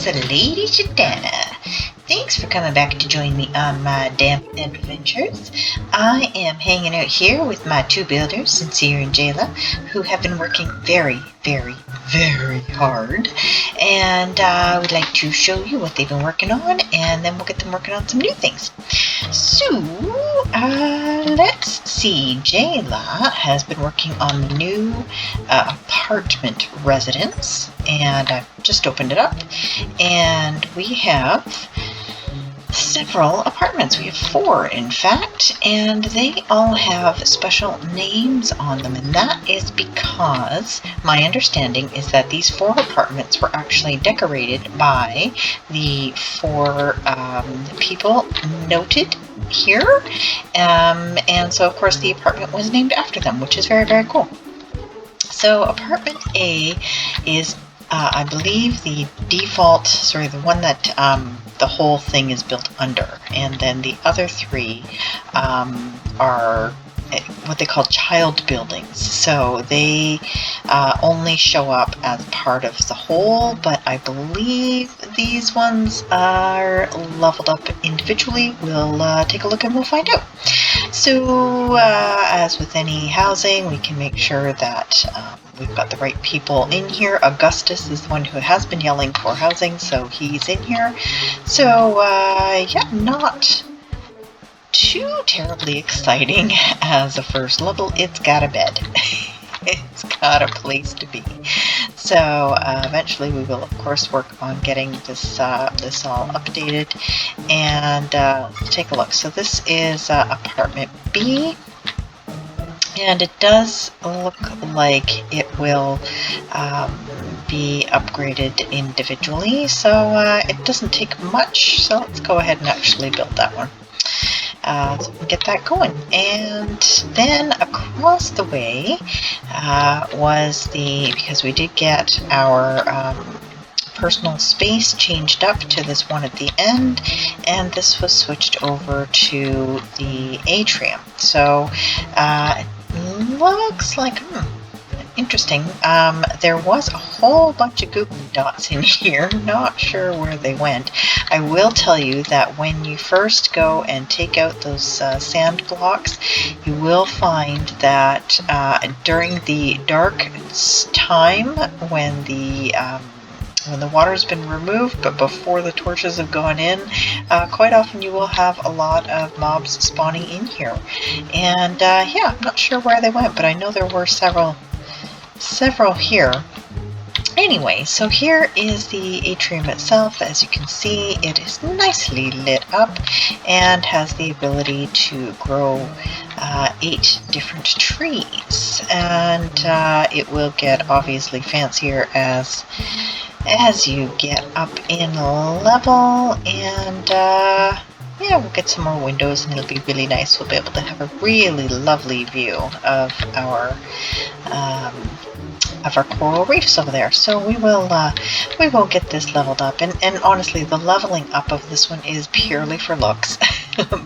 it's Lady Shadana. Thanks for coming back to join me on my damp adventures. I am hanging out here with my two builders, Sincere and Jayla, who have been working very, very, very hard. And I would like to show you what they've been working on, and then we'll get them working on some new things. So, let's see. Jayla has been working on the new apartment residence, and I've just opened it up, and we have several apartments. We have 4, in fact, and they all have special names on them, and that is because my understanding is that these 4 apartments were actually decorated by the 4 people noted here, and so of course the apartment was named after them, which is very, very cool. So apartment A is I believe the default, the one that the whole thing is built under, and then the other 3 are what they call child buildings. So they only show up as part of the whole, but I believe these ones are leveled up individually. We'll take a look and we'll find out. So as with any housing, we can make sure that we've got the right people in here. Augustus is the one who has been yelling for housing, so he's in here. So yeah, not too terribly exciting as a first level. It's got a bed. It's got a place to be. So eventually we will of course work on getting this this all updated, and let's take a look. So this is apartment B, and it does look like it will be upgraded individually, so it doesn't take much. So let's go ahead and actually build that one. So we can get that going. And then across the way was because we did get our personal space changed up to this one at the end, and this was switched over to the atrium. So it looks like interesting. There was a whole bunch of googly dots in here. Not sure where they went. I will tell you that when you first go and take out those sand blocks, you will find that during the dark time, when the water's been removed, but before the torches have gone in, quite often you will have a lot of mobs spawning in here. And yeah, I'm not sure where they went, but I know there were several here. Anyway, so here is the atrium itself. As you can see, it is nicely lit up and has the ability to grow 8 different trees, and it will get obviously fancier as you get up in level, and yeah, we'll get some more windows and it'll be really nice. We'll be able to have a really lovely view of our coral reefs over there. So we will get this leveled up, and honestly, the leveling up of this one is purely for looks,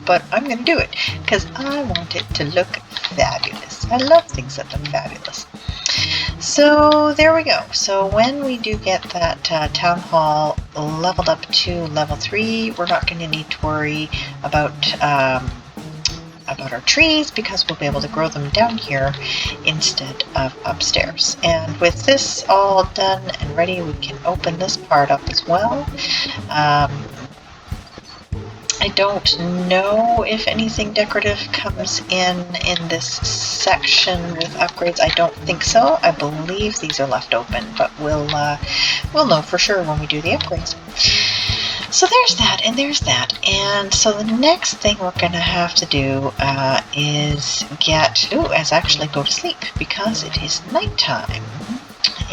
but I'm going to do it because I want it to look fabulous. I love things that look fabulous. So there we go. So when we do get that town hall leveled up to level 3, we're not going to need to worry about our trees, because we'll be able to grow them down here instead of upstairs. And with this all done and ready, we can open this part up as well. I don't know if anything decorative comes in this section with upgrades. I don't think so. I believe these are left open, but we'll know for sure when we do the upgrades. So there's that, and there's that. And so the next thing we're going to have to do is actually go to sleep, because it is nighttime.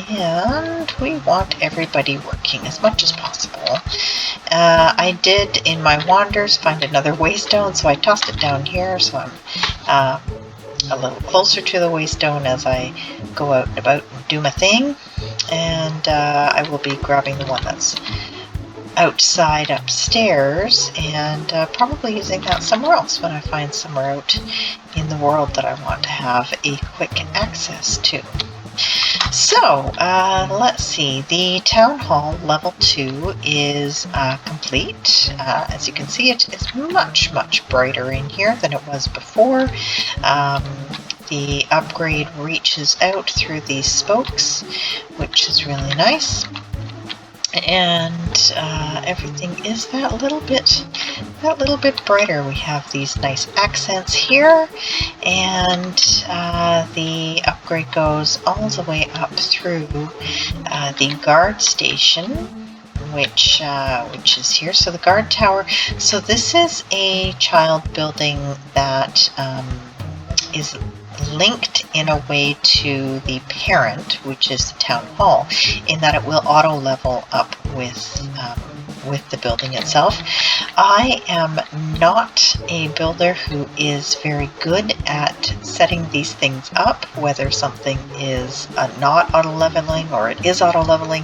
And we want everybody working as much as possible. I did, in my wanders, find another waystone, so I tossed it down here, so I'm a little closer to the waystone as I go out and about and do my thing. And I will be grabbing the one that's outside upstairs, and probably using that somewhere else when I find somewhere out in the world that I want to have a quick access to. So, let's see. The Town Hall Level 2 is complete. As you can see, it is much, much brighter in here than it was before. The upgrade reaches out through these spokes, which is really nice. And everything is that little bit brighter. We have these nice accents here, and the upgrade goes all the way up through the guard station, which is here. So the guard tower. So this is a child building that is linked in a way to the parent, which is the town hall, in that it will auto level up with the building itself. I am not a builder who is very good at setting these things up, whether something is not auto leveling or it is auto leveling,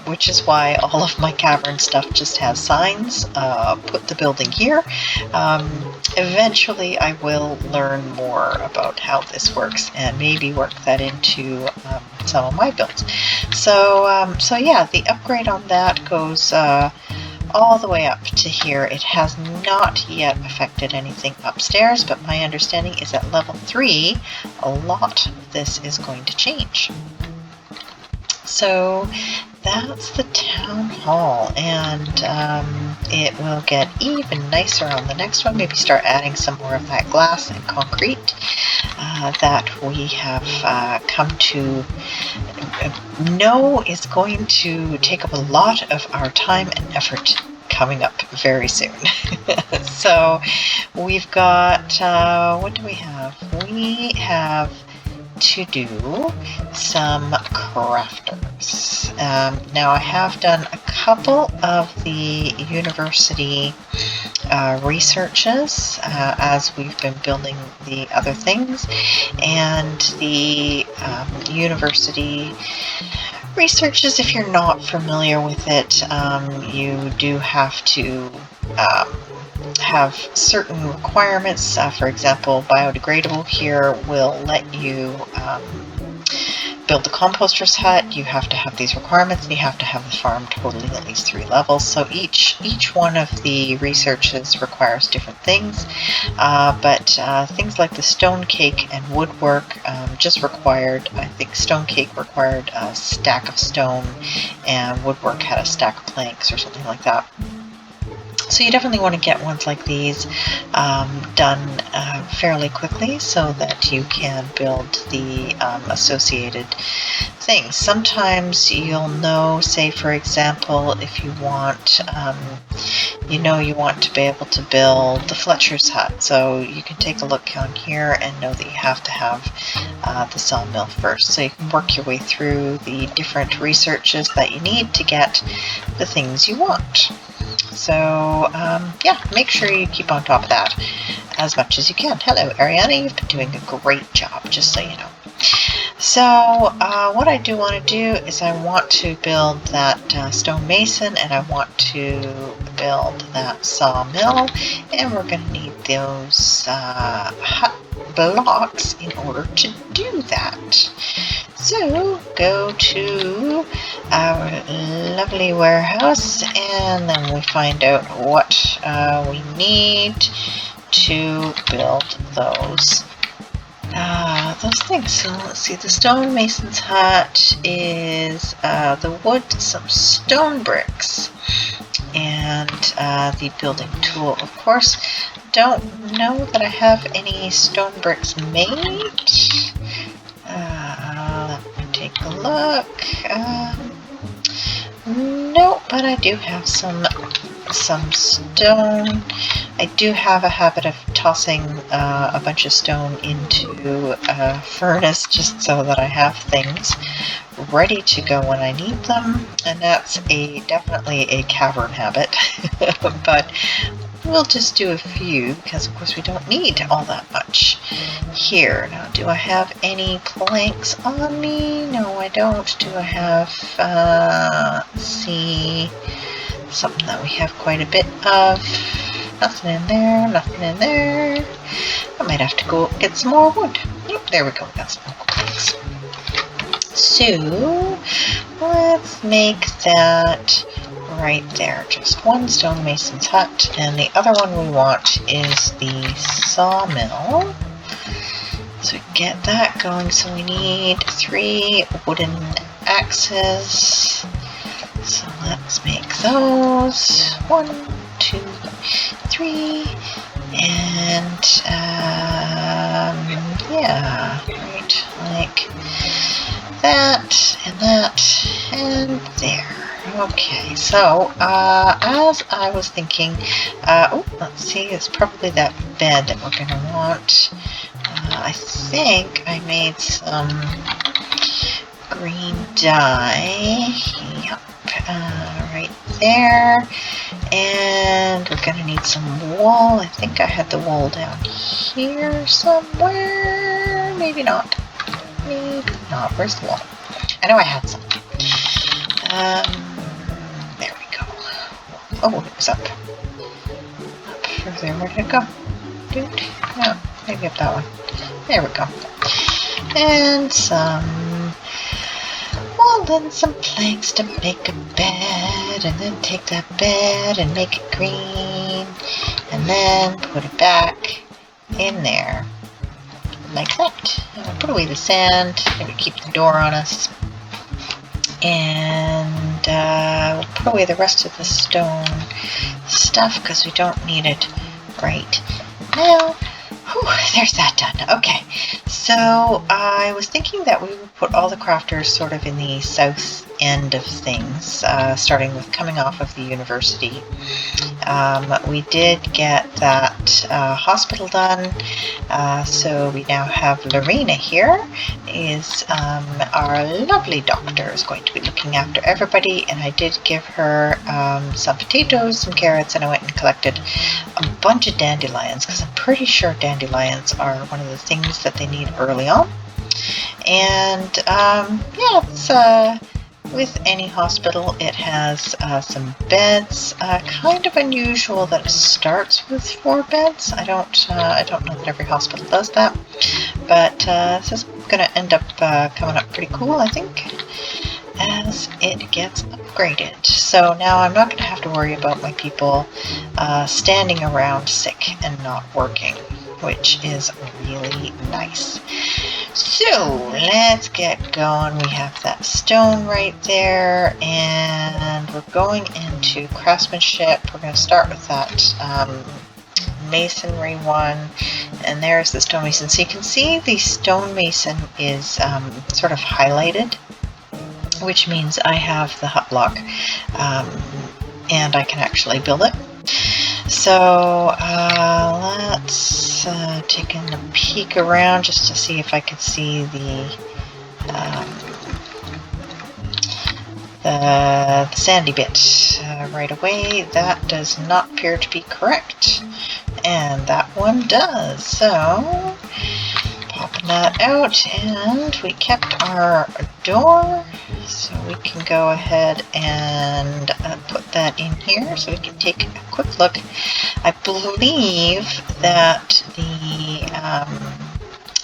which is why all of my Cavern stuff just has signs. Put the building here. Eventually I will learn more about how this works and maybe work that into some of my builds. So yeah, the upgrade on that goes all the way up to here. It has not yet affected anything upstairs, but my understanding is at level 3 a lot of this is going to change. So that's the town hall, and it will get even nicer on the next one. Maybe start adding some more of that glass and concrete that we have come to know is going to take up a lot of our time and effort coming up very soon. So we've got, what do we have? We have to do some crafters. Now I have done a couple of the university researches as we've been building the other things, and the university researches, if you're not familiar with it, you do have to have certain requirements. For example, biodegradable here will let you build the composter's hut. You have to have these requirements, and you have to have the farm totaling at least 3 levels. So each one of the researches requires different things, but things like the stone cake and woodwork just required, I think stone cake required a stack of stone and woodwork had a stack of planks or something like that. So you definitely want to get ones like these done fairly quickly so that you can build the associated things. Sometimes you'll know, say for example, if you want, you want to be able to build the Fletcher's hut. So you can take a look on here and know that you have to have the sawmill first. So you can work your way through the different researches that you need to get the things you want. So yeah, make sure you keep on top of that as much as you can. Hello Ariana, you've been doing a great job, just so you know. So what I do want to do is I want to build that stone mason, and I want to build that sawmill, and we're going to need those hut blocks in order to do that. So go to our lovely warehouse, and then we find out what we need to build those things. So let's see, the stone mason's hut is the wood, some stone bricks, and the building tool. Of course, don't know that I have any stone bricks made. Let me take a look. No, but I do have some stone. I do have a habit of tossing a bunch of stone into a furnace just so that I have things ready to go when I need them, and that's definitely a Cavern habit. But we'll just do a few because of course we don't need all that much here. Now, do I have any planks on me? No, I don't. Do I have, let's see, something that we have quite a bit of. Nothing in there, nothing in there. I might have to go get some more wood. Yep, there we go, got some more planks. So let's make that right there. Just one stonemason's hut, and the other one we want is the sawmill. So we get that going. So we need 3 wooden axes. So let's make those. 1, 2, 3, and yeah, right, like that, and there. Okay, so as I was thinking, oh, let's see, it's probably that bed that we're going to want. I think I made some green dye. Yep. Right there, and we're going to need some wool. I think I had the wool down here somewhere. Maybe not. Maybe not. Where's the wool? I know I had some. There we go. Oh, it was up. Up further. Where did it go? Dude? No, maybe up that one. There we go. And some wool and some planks to make a bed, and then take that bed and make it green, and then put it back in there like that. And we'll put away the sand, maybe keep the door on us, and we'll put away the rest of the stone stuff because we don't need it right now. Whew, there's that done. Okay, so I was thinking that we would put all the crafters sort of in the south end of things, starting with coming off of the university. We did get that hospital done, so we now have Lorena here, is our lovely doctor, is going to be looking after everybody, and I did give her some potatoes, some carrots, and I went and collected a bunch of dandelions, because I'm pretty sure dandelions are one of the things that they need early on. And yeah, it's with any hospital, it has some beds. Kind of unusual that it starts with 4 beds. I don't know that every hospital does that, but this is going to end up coming up pretty cool, I think, as it gets upgraded. So now I'm not going to have to worry about my people standing around sick and not working, which is really nice. So let's get going. We have that stone right there, and we're going into craftsmanship. We're going to start with that masonry one, and there's the stonemason. So you can see the stonemason is sort of highlighted, which means I have the hut block, and I can actually build it. So let's take a peek around just to see if I could see the sandy bit right away. That does not appear to be correct, and that one does. So popping that out, and we kept our door, so we can go ahead and put that in here so we can take a quick look. I believe that the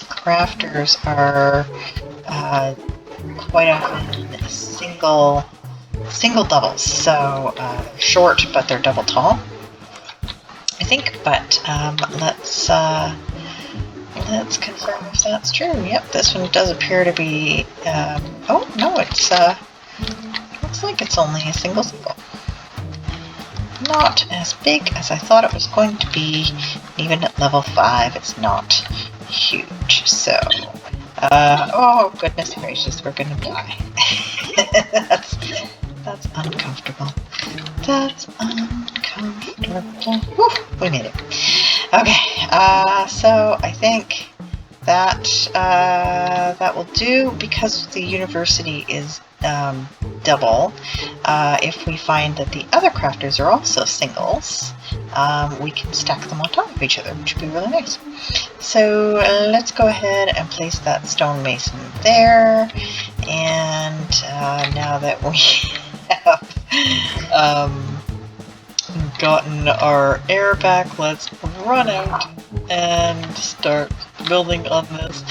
crafters are quite often single doubles, so short but they're double tall, I think. But let's confirm if that's true. Yep, this one does appear to be, oh no, it's, looks like it's only a single. Not as big as I thought it was going to be. Even at level 5, it's not huge. So, oh goodness gracious, we're gonna die. That's uncomfortable. That's uncomfortable. Whew, we made it. Okay, so I think that that will do, because the university is double. If we find that the other crafters are also singles, we can stack them on top of each other, which would be really nice. So let's go ahead and place that stonemason there, and now that we have gotten our air back, let's run out and start building on this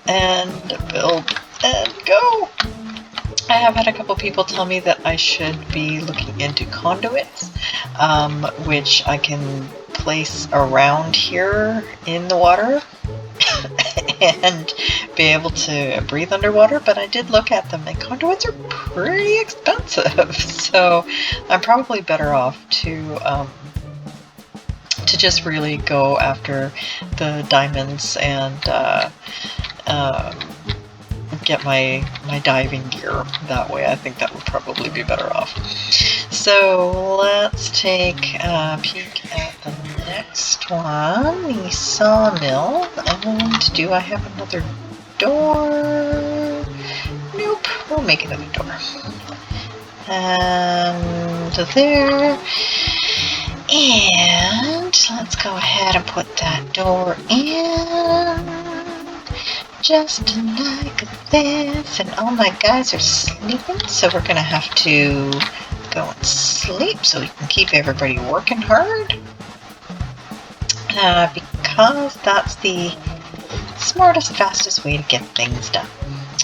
and build and go. I have had a couple people tell me that I should be looking into conduits, which I can place around here in the water and be able to breathe underwater, but I did look at them and conduits are pretty expensive, so I'm probably better off to just really go after the diamonds and get my diving gear that way. I think that would probably be better off. So let's take a peek at the next one, the sawmill. And do I have another door? Nope, we'll make another door. And there. And let's go ahead and put that door in. Just like this, and all my guys are sleeping, so we're gonna have to go and sleep so we can keep everybody working hard, because that's the smartest, fastest way to get things done.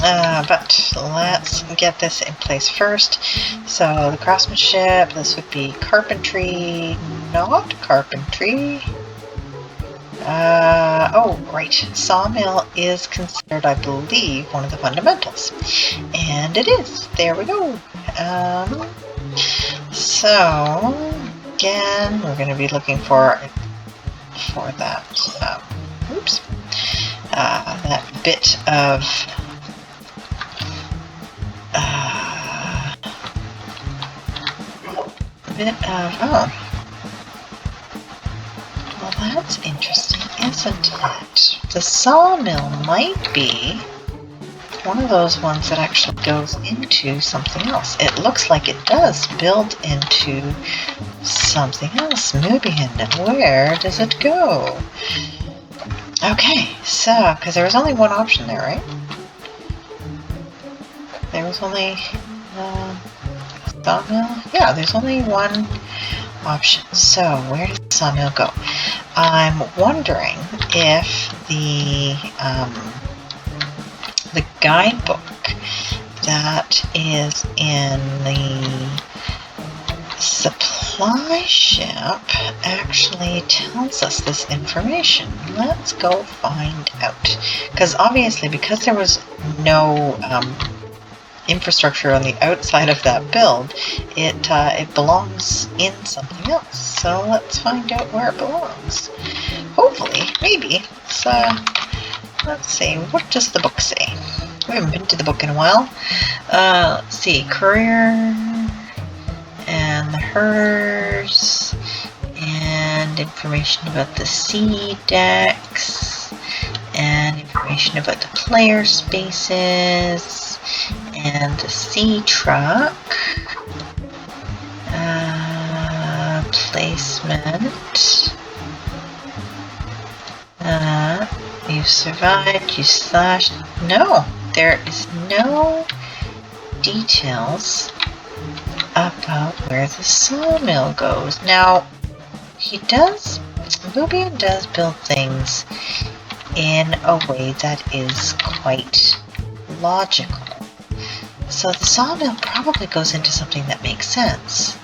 But let's get this in place first. So the craftsmanship, this would be carpentry, not carpentry. Oh, right. Sawmill is considered, I believe, one of the fundamentals. And it is. There we go. So, again, we're going to be looking for that, that bit of, oh. Well, that's interesting, isn't it? The sawmill might be one of those ones that actually goes into something else. It looks like it does build into something else. Nubian, where does it go? Okay, so, because there was only one option there, right? There was only, sawmill? Yeah, there's only one option. So, where does the sawmill go? I'm wondering if the guidebook that is in the supply ship actually tells us this information. Let's go find out. Because obviously, because there was no infrastructure on the outside of that build, it belongs in something else. So let's find out where it belongs. Hopefully, maybe. So let's see. What does the book say? We haven't been to the book in a while. Let's see. Courier and the herders and information about the sea decks and information about the player spaces and the sea truck, placement, you survived, you slashed. No, there is no details about where the sawmill goes. Now, Nubian does build things in a way that is quite logical. So the sawmill probably goes into something that makes sense.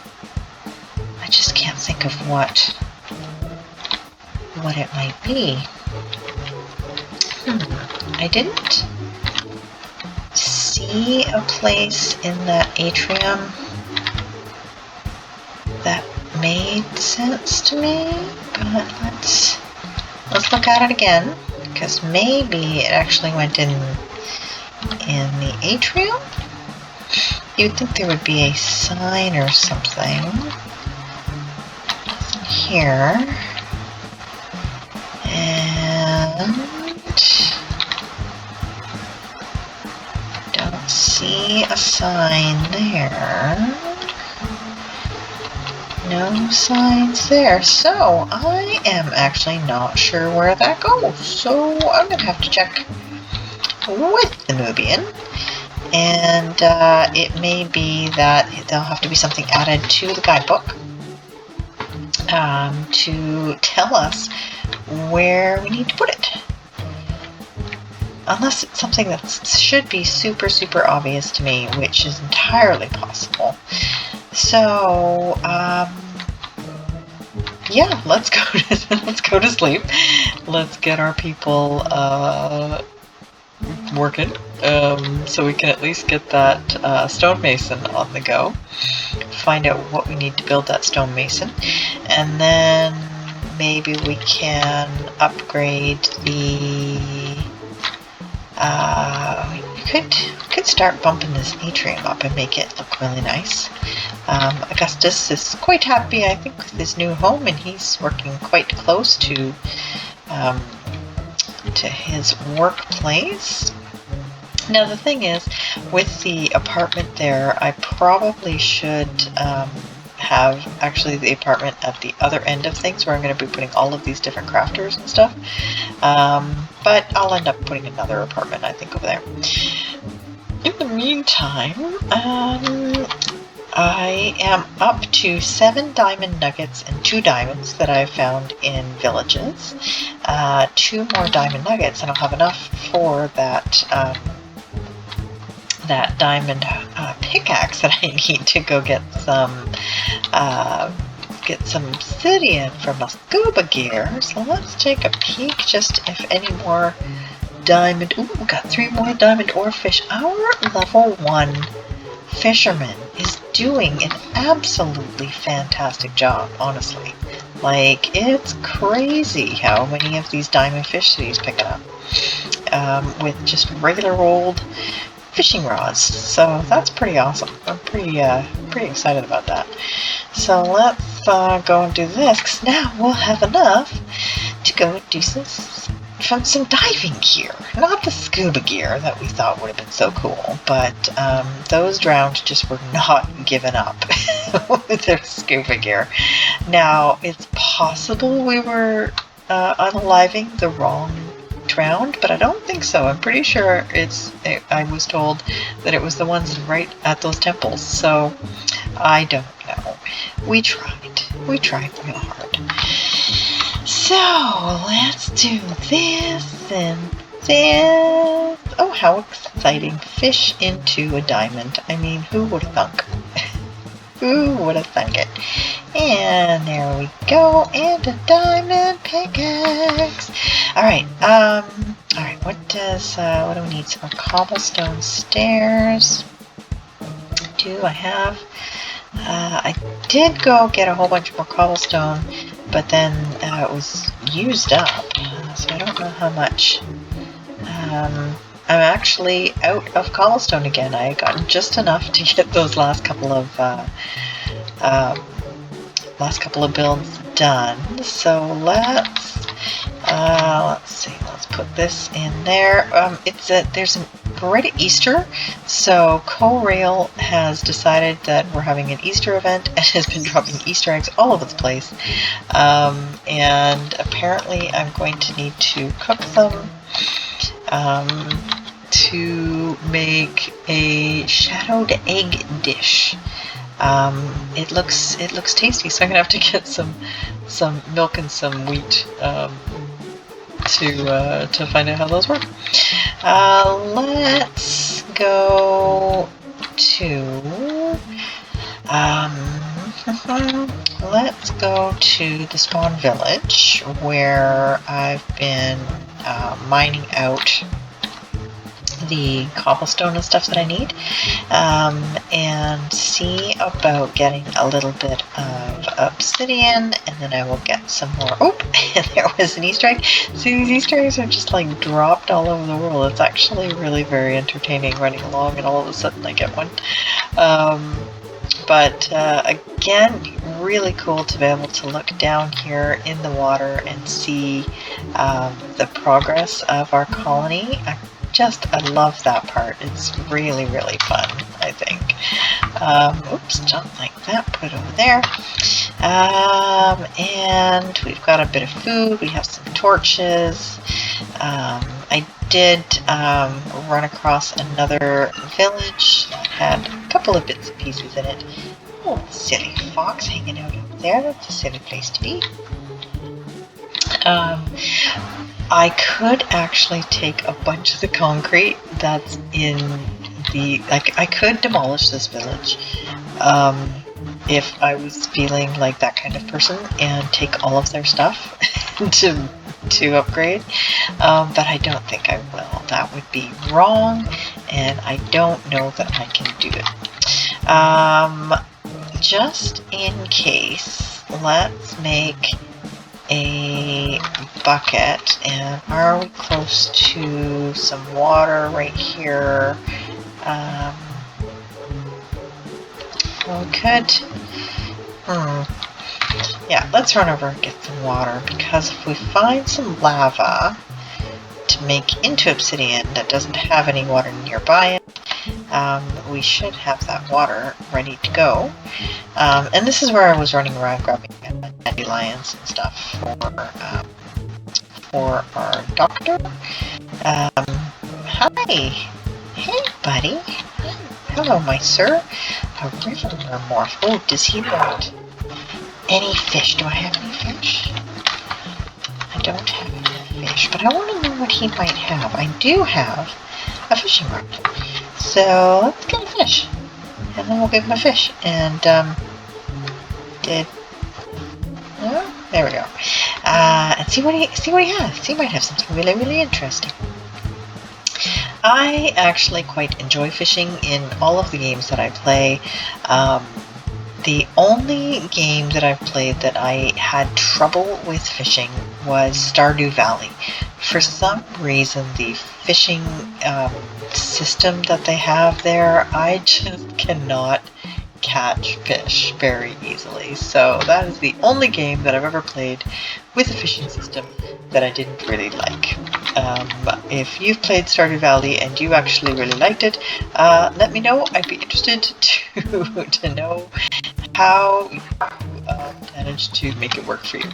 I just can't think of what it might be. I didn't see a place in that atrium that made sense to me, but let's look at it again, because maybe it actually went in the atrium. You'd think there would be a sign or something. Nothing here. And don't see a sign there. No signs there. So I am actually not sure where that goes. So I'm going to have to check with the Nubian. And it may be that there'll have to be something added to the guidebook to tell us where we need to put it. unless it's something that should be super, super obvious to me, which is entirely possible. So, yeah, let's go to sleep. Let's get our people working, so we can at least get that stonemason on the go. Find out what we need to build that stonemason, and then maybe we can upgrade the. We could start bumping this atrium up and make it look really nice. Augustus is quite happy, I think, with his new home, and he's working quite close to his workplace. Now the thing is, with the apartment there, I probably should have actually the apartment at the other end of things, where I'm going to be putting all of these different crafters and stuff. But I'll end up putting another apartment, I think, over there. In the meantime, I am up to 7 diamond nuggets and 2 diamonds that I found in villages. 2 more diamond nuggets, and I'll have enough for that that diamond pickaxe that I need to go get some obsidian for my scuba gear. So let's take a peek, just if any more diamond. Ooh, we got 3 more diamond ore fish. Our level 1 fisherman is doing an absolutely fantastic job, honestly. Like, it's crazy how many of these diamond fish that he's picking up with just regular old fishing rods. So that's pretty awesome. I'm pretty excited about that. So let's go and do this, because now we'll have enough to go do some diving gear. Not the scuba gear that we thought would have been so cool, but those drowned just were not giving up with their scuba gear. Now, it's possible we were unaliving the wrong drowned, but I don't think so. I'm pretty sure I was told that it was the ones right at those temples, so I don't know. We tried real hard. So let's do this and this. Oh, how exciting. Fish into a diamond. I mean, who would have thunk? Who would have thunk it? And there we go, and a diamond pickaxe. Alright, what do we need? Some cobblestone stairs. Do I have? I did go get a whole bunch more cobblestone, but then it was used up, so I don't know how much. I'm actually out of cobblestone again. I got just enough to get those last couple of builds done. So let's see. Let's put this in there. We're right at Easter, so CoRail has decided that we're having an Easter event and has been dropping Easter eggs all over the place. And apparently I'm going to need to cook them to make a shadowed egg dish. It looks tasty, so I'm gonna have to get some milk and some wheat to find out how those work. Let's go to let's go to the spawn village, where I've been mining out the cobblestone and stuff that I need, and see about getting a little bit of obsidian, and then I will get some more. Oh, and there was an Easter egg. See, these Easter eggs are just like dropped all over the world. It's actually really very entertaining running along, and all of a sudden I get one. But again, really cool to be able to look down here in the water and see the progress of our colony. I love that part. It's really, really fun, I think. Oops, don't like that. Put it over there. And we've got a bit of food. We have some torches. I did run across another village that had a couple of bits and pieces in it. Oh, silly fox hanging out up there. That's a silly place to be. I could actually take a bunch of the concrete that's in the, like, I could demolish this village if I was feeling like that kind of person and take all of their stuff to upgrade, but I don't think I will. That would be wrong, and I don't know that I can do it. Just in case, let's make a bucket. And are we close to some water right here? We could. Yeah, let's run over and get some water, because if we find some lava to make into obsidian that doesn't have any water nearby it, we should have that water ready to go. And this is where I was running around grabbing dandelions and stuff for our doctor. Hi! Hey, buddy! Hello, my sir. A river mermorph. Oh, does he want any fish? Do I have any fish? I don't have any fish, but I want to know what he might have. I do have a fishing rod. So let's get a fish, and then we'll give him a fish. And there we go. And see what he has. He might have something really, really interesting. I actually quite enjoy fishing in all of the games that I play. The only game that I've played that I had trouble with fishing was Stardew Valley. For some reason, the fishing system that they have there, I just cannot catch fish very easily. So that is the only game that I've ever played with a fishing system that I didn't really like. If you've played Stardew Valley and you actually really liked it, let me know. I'd be interested to know how you managed to make it work for you.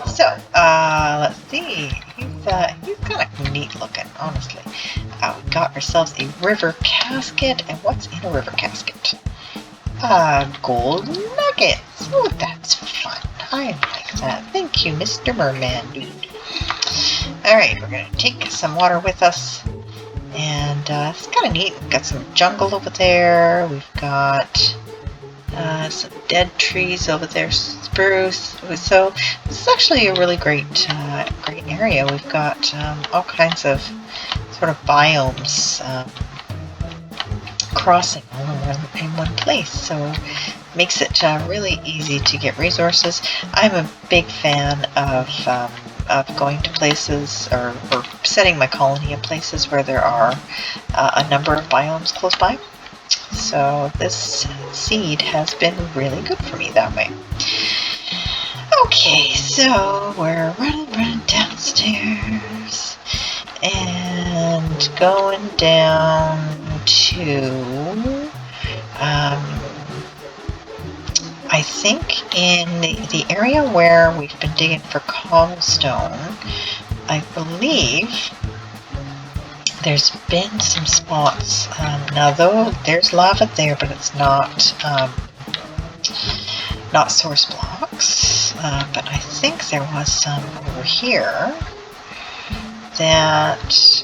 So, let's see. He's kind of neat looking, honestly. We got ourselves a river casket. And what's in a river casket? Gold nuggets. Oh, that's fun. I like that. Thank you, Mr. Merman dude. Alright, we're going to take some water with us. And it's kind of neat. We've got some jungle over there. We've got some dead trees over there, spruce. So this is actually a really great area. We've got all kinds of sort of biomes crossing all in one place. So makes it really easy to get resources. I'm a big fan of going to places or setting my colony in places where there are a number of biomes close by. So this seed has been really good for me that way. Okay, so we're running downstairs and going down to I think in the area where we've been digging for cobblestone, I believe there's been some spots. Now, though, there's lava there, but it's not source blocks. But I think there was some over here that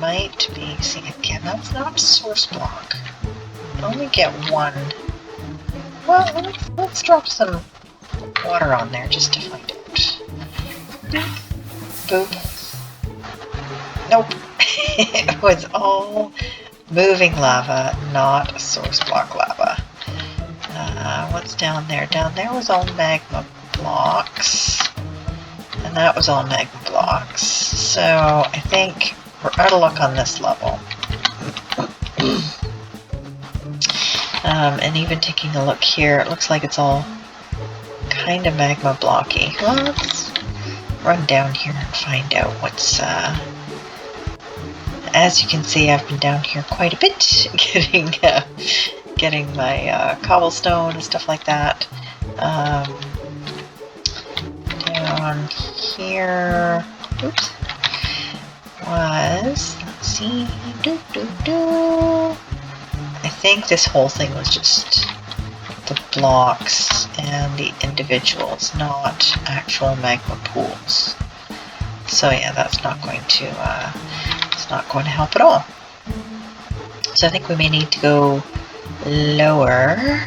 might be. See, again, that's not a source block. You only get one. Well, let's drop some water on there just to find out. Boop. Nope. It was all moving lava, not source block lava. What's down there? Down there was all magma blocks. And that was all magma blocks. So I think we're out of luck on this level. And even taking a look here, it looks like it's all kind of magma blocky. Well, let's run down here and find out what's... As you can see, I've been down here quite a bit, getting my cobblestone and stuff like that. Down here, oops, was, let's see, I think this whole thing was just the blocks and the individuals, not actual magma pools. So yeah, that's not going to help at all. So I think we may need to go lower,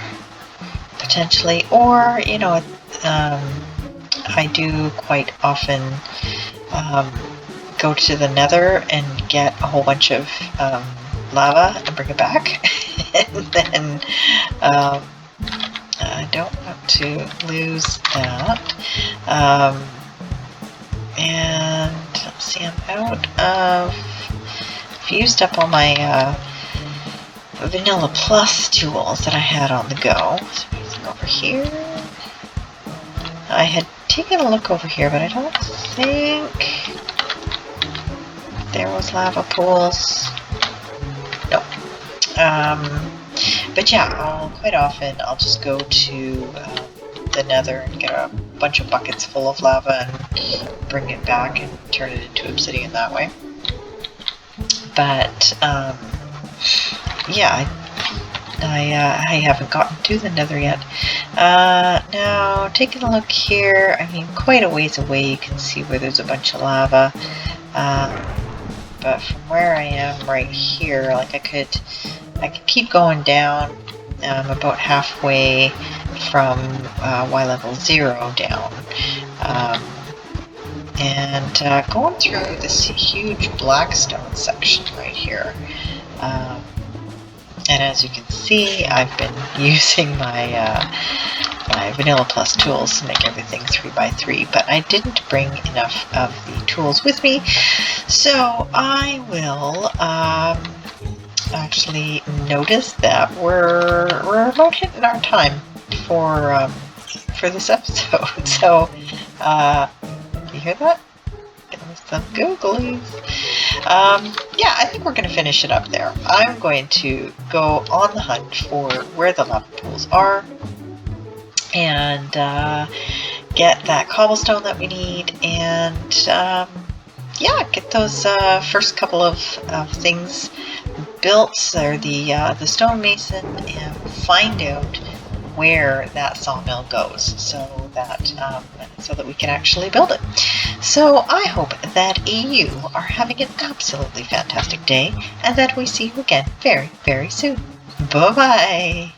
potentially, or you know, I do quite often go to the Nether and get a whole bunch of lava and bring it back, and then I don't want to lose that. And let's see, I'm out of. I've used up all my Vanilla Plus tools that I had on the go. So anything over here? I had taken a look over here, but I don't think there was lava pools. No. But yeah, quite often I'll just go to the Nether and get a bunch of buckets full of lava and bring it back and turn it into obsidian that way. But yeah, I haven't gotten to the Nether yet. Now, taking a look here, I mean, quite a ways away, you can see where there's a bunch of lava. But from where I am right here, like I could keep going down about halfway from Y level 0 down. And going through this huge blackstone section right here. And as you can see, I've been using my my Vanilla Plus tools to make everything 3x3, but I didn't bring enough of the tools with me, so I will actually notice that we're about hitting our time for this episode. So you hear that? Give me some googlies. Yeah, I think we're going to finish it up there. I'm going to go on the hunt for where the lava pools are and get that cobblestone that we need, and yeah, get those first couple of things built, or the stonemason, and find out where that sawmill goes, so that we can actually build it. So I hope that you are having an absolutely fantastic day, and that we see you again very, very soon. Bye-bye!